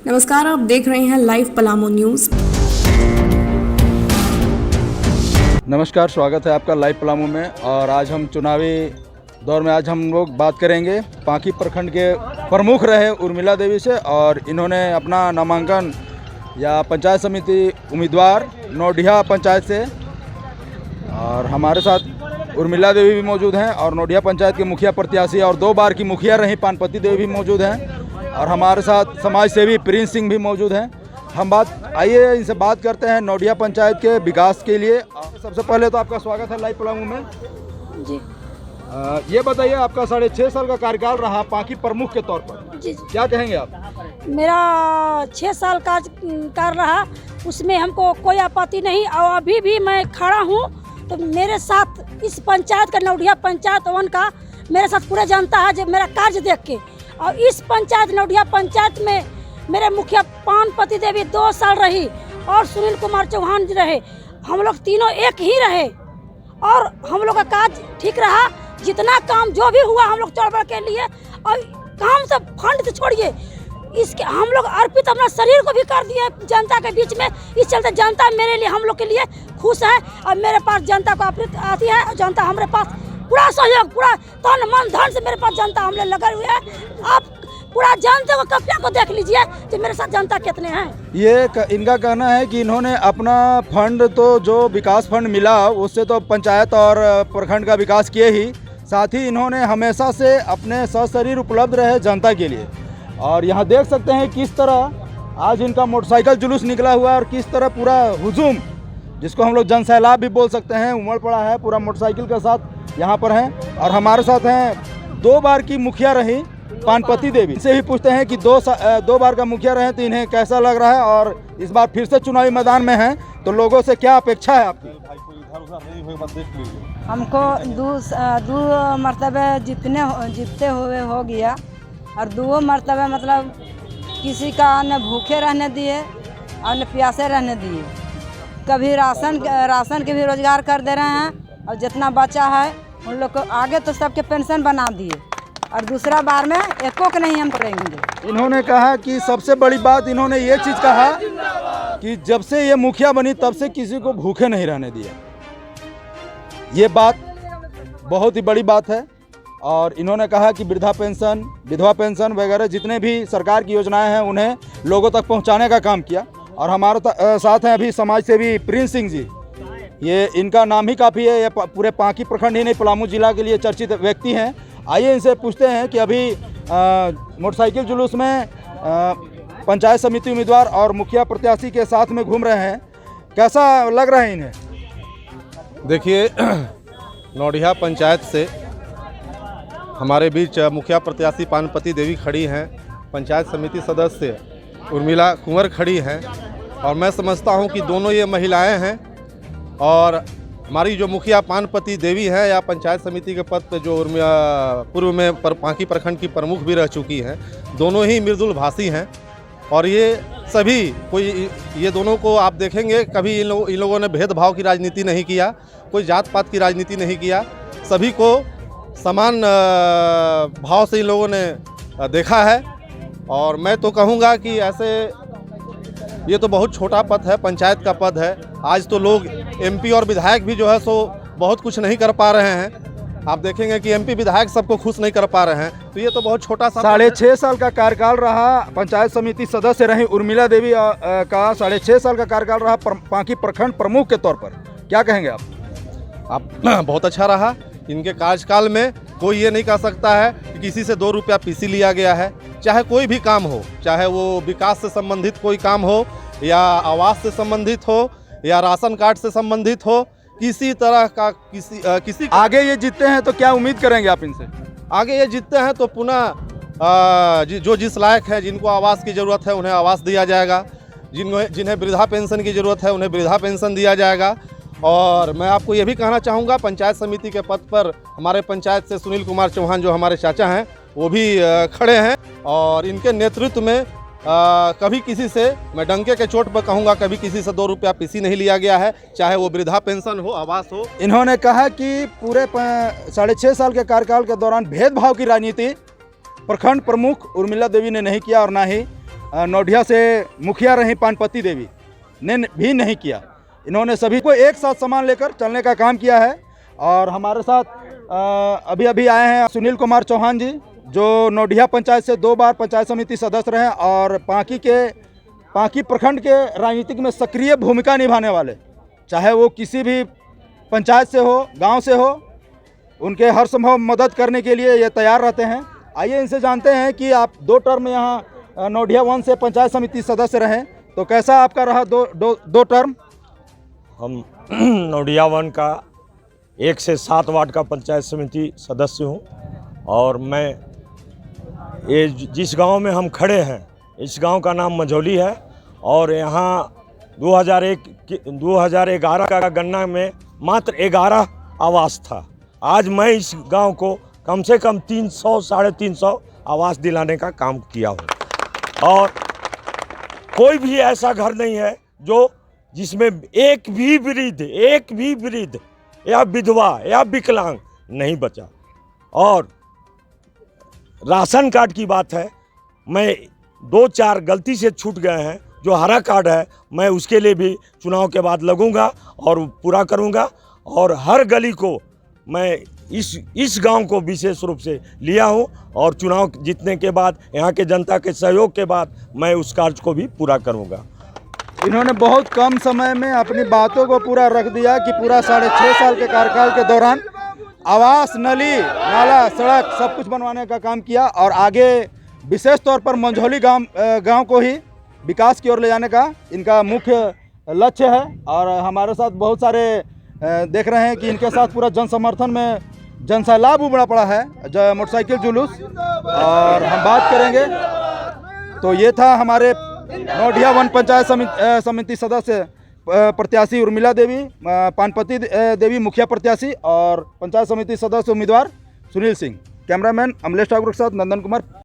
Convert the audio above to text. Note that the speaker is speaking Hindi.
नमस्कार, आप देख रहे हैं लाइव पलामू न्यूज़। नमस्कार, स्वागत है आपका लाइव पलामू में। और आज हम चुनावी दौर में आज हम लोग बात करेंगे पांकी प्रखंड के प्रमुख रहे उर्मिला देवी से। और इन्होंने अपना नामांकन या पंचायत समिति उम्मीदवार नोडिया पंचायत से, और हमारे साथ उर्मिला देवी भी मौजूद हैं और नोडिया पंचायत के मुखिया प्रत्याशी और 2 बार की मुखिया रही पानपति देवी भी मौजूद हैं, और हमारे साथ समाज सेवी प्रिंस सिंह भी मौजूद हैं। हम आइए इनसे बात करते हैं नोडिया पंचायत के विकास के लिए। सबसे पहले तो आपका स्वागत है लाइव पलामू में जी। ये बताइए, आपका 6.5 साल का कार्यकाल रहा पांकी प्रमुख के तौर पर, जी। क्या कहेंगे आप? मेरा 6 साल कार्यकाल रहा, उसमें हमको कोई आपत्ति नहीं। और अभी भी मैं खड़ा हूँ, तो मेरे साथ इस पंचायत का, नोडिया पंचायत वन का मेरे साथ पूरा जनता है जब मेरा कार्य देख के। और इस पंचायत नोडिया पंचायत में मेरे मुखिया पानपति देवी 2 साल रही और सुनील कुमार चौहान जी रहे। हम लोग तीनों एक ही रहे और हम लोग का काज ठीक रहा। जितना काम जो भी हुआ हम लोग चढ़ के लिए, और काम से फंड से छोड़िए, इसके हम लोग अर्पित अपना शरीर को भी कर दिए जनता के बीच में। इस चलते जनता मेरे लिए, हम लोग के लिए खुश है। और मेरे पास जनता को अर्पित आती है और जनता हमारे पास पूरा सहयोग, पूरा तन मन धन से मेरे पास जनता हमने लगे हुए है। आप पूरा जनता को कपिया को देख लीजिए कि मेरे साथ जनता कितने हैं। ये इनका कहना है कि इन्होंने अपना फंड, तो जो विकास फंड मिला उससे तो पंचायत और प्रखंड का विकास किए ही, साथ ही इन्होंने हमेशा से अपने सशरीर उपलब्ध रहे जनता के लिए। और यहाँ देख सकते हैं किस तरह आज इनका मोटरसाइकिल जुलूस निकला हुआ है और किस तरह पूरा हुजूम, जिसको हम लोग जनसैलाब भी बोल सकते हैं, उमड़ पड़ा है पूरा मोटरसाइकिल के साथ यहाँ पर हैं। और हमारे साथ हैं 2 बार की मुखिया रही पानपति देवी। इनसे भी पूछते हैं कि 2 बार का मुखिया रहे तो इन्हें कैसा लग रहा है, और इस बार फिर से चुनावी मैदान में हैं तो लोगों से क्या अपेक्षा है आपकी? हमको 2 मरतबे जीतते हुए हो गया, और 2 मरतबे मतलब किसी का न भूखे रहने दिए और न प्यासे रहने दिए। कभी राशन के भी रोजगार कर दे रहे हैं, और जितना बचा है उन लोग को आगे तो सबके पेंशन बना दिए, और दूसरा बार में एको को नहीं हम करेंगे। इन्होंने कहा कि सबसे बड़ी बात इन्होंने ये चीज़ कहा कि जब से ये मुखिया बनी तब से किसी को भूखे नहीं रहने दिया। ये बात बहुत ही बड़ी बात है। और इन्होंने कहा कि वृद्धा पेंशन, विधवा पेंशन वगैरह जितने भी सरकार की योजनाएं हैं उन्हें लोगों तक पहुंचाने का काम किया। और हमारे साथ हैं अभी समाज सेवी प्रिंस सिंह जी। ये इनका नाम ही काफ़ी है, ये पूरे पांकी प्रखंड ही नहीं पलामू जिला के लिए चर्चित व्यक्ति हैं। आइए इनसे पूछते हैं कि अभी मोटरसाइकिल जुलूस में पंचायत समिति उम्मीदवार और मुखिया प्रत्याशी के साथ में घूम रहे हैं, कैसा लग रहा है इन्हें? देखिए, नोडिया पंचायत से हमारे बीच मुखिया प्रत्याशी पानपति देवी खड़ी हैं, पंचायत समिति सदस्य उर्मिला कुंवर खड़ी हैं, और मैं समझता हूं कि दोनों ये महिलाएं हैं। और हमारी जो मुखिया पानपति देवी है या पंचायत समिति के पद पर जो पूर्व में पांकी प्रखंड की प्रमुख भी रह चुकी हैं, दोनों ही मृदुल भाषी हैं। और ये सभी ये दोनों को आप देखेंगे कभी इन लोगों ने भेदभाव की राजनीति नहीं किया, कोई जात पात की राजनीति नहीं किया, सभी को समान भाव से इन लोगों ने देखा है। और मैं तो कहूँगा कि ऐसे ये तो बहुत छोटा पद है, पंचायत का पद है। आज तो लोग एमपी और विधायक भी जो है सो बहुत कुछ नहीं कर पा रहे हैं। आप देखेंगे कि एमपी विधायक सबको खुश नहीं कर पा रहे हैं, तो ये तो बहुत छोटा सा 6.5 साल का कार्यकाल रहा। पंचायत समिति सदस्य रही उर्मिला देवी का 6.5 साल का कार्यकाल रहा पांकी प्रखंड प्रमुख के तौर पर, क्या कहेंगे आप? बहुत अच्छा रहा। इनके कार्यकाल में कोई ये नहीं कह सकता है कि किसी से 2 रुपया पीसी लिया गया है। चाहे कोई भी काम हो, चाहे वो विकास से संबंधित कोई काम हो, या आवास से संबंधित हो, या राशन कार्ड से संबंधित हो, किसी तरह का किसी आगे ये जीतते हैं तो क्या उम्मीद करेंगे आप इनसे? आगे ये जीतते हैं तो पुनः जो जिस लायक है, जिनको आवास की ज़रूरत है उन्हें आवास दिया जाएगा, जिन्हें वृद्धा पेंशन की ज़रूरत है उन्हें वृद्धा पेंशन दिया जाएगा। और मैं आपको ये भी कहना चाहूँगा, पंचायत समिति के पद पर हमारे पंचायत से सुनील कुमार चौहान जो हमारे चाचा हैं वो भी खड़े हैं, और इनके नेतृत्व में कभी किसी से, मैं डंके के चोट पर कहूँगा, कभी किसी से 2 रुपया पीसी नहीं लिया गया है, चाहे वो वृद्धा पेंशन हो, आवास हो। इन्होंने कहा कि पूरे 6.5 साल के कार्यकाल के दौरान भेदभाव की राजनीति प्रखंड प्रमुख उर्मिला देवी ने नहीं किया, और ना ही नोडिया से मुखिया रही पानपति देवी ने भी नहीं किया। इन्होंने सभी को एक साथ सामान लेकर चलने का काम किया है। और हमारे साथ अभी अभी आए हैं सुनील कुमार चौहान जी, जो नोडिया पंचायत से 2 बार पंचायत समिति सदस्य रहे और पांकी प्रखंड के राजनीतिक में सक्रिय भूमिका निभाने वाले, चाहे वो किसी भी पंचायत से हो, गांव से हो, उनके हर संभव मदद करने के लिए ये तैयार रहते हैं। आइए इनसे जानते हैं कि आप 2 टर्म यहाँ नोडिया 1 से पंचायत समिति सदस्य रहे, तो कैसा आपका रहा दो टर्म? हम नोडिया 1 का 1 से 7 वार्ड का पंचायत समिति सदस्य हूँ और मैं ये जिस गांव में हम खड़े हैं इस गांव का नाम मझौली है और यहाँ 2011 का गणना में मात्र 11 आवास था। आज मैं इस गांव को कम से कम 300 साढ़े 300 आवास दिलाने का काम किया हूँ और कोई भी ऐसा घर नहीं है जो जिसमें एक भी वृद्ध या विधवा या विकलांग नहीं बचा। और राशन कार्ड की बात है, मैं 2-4 गलती से छूट गए हैं, जो हरा कार्ड है मैं उसके लिए भी चुनाव के बाद लगूंगा और पूरा करूंगा। और हर गली को मैं इस गांव को विशेष रूप से लिया हूं और चुनाव जीतने के बाद यहाँ के जनता के सहयोग के बाद मैं उस कार्य को भी पूरा करूंगा। इन्होंने बहुत कम समय में अपनी बातों को पूरा रख दिया कि पूरा 6.5 साल के कार्यकाल के दौरान आवास, नली, नाला, सड़क सब कुछ बनवाने का काम किया और आगे विशेष तौर पर मंझौली गांव को ही विकास की ओर ले जाने का इनका मुख्य लक्ष्य है। और हमारे साथ बहुत सारे देख रहे हैं कि इनके साथ पूरा जन समर्थन में जनसैलाब उमड़ा पड़ा है, मोटरसाइकिल जुलूस। और हम बात करेंगे तो ये था हमारे नोडिया 1 पंचायत समिति सदस्य प्रत्याशी उर्मिला देवी, पानपति देवी मुखिया प्रत्याशी और पंचायत समिति सदस्य उम्मीदवार सुनील सिंह। कैमरामैन अमलेश ठाकुर के साथ नंदन कुमार।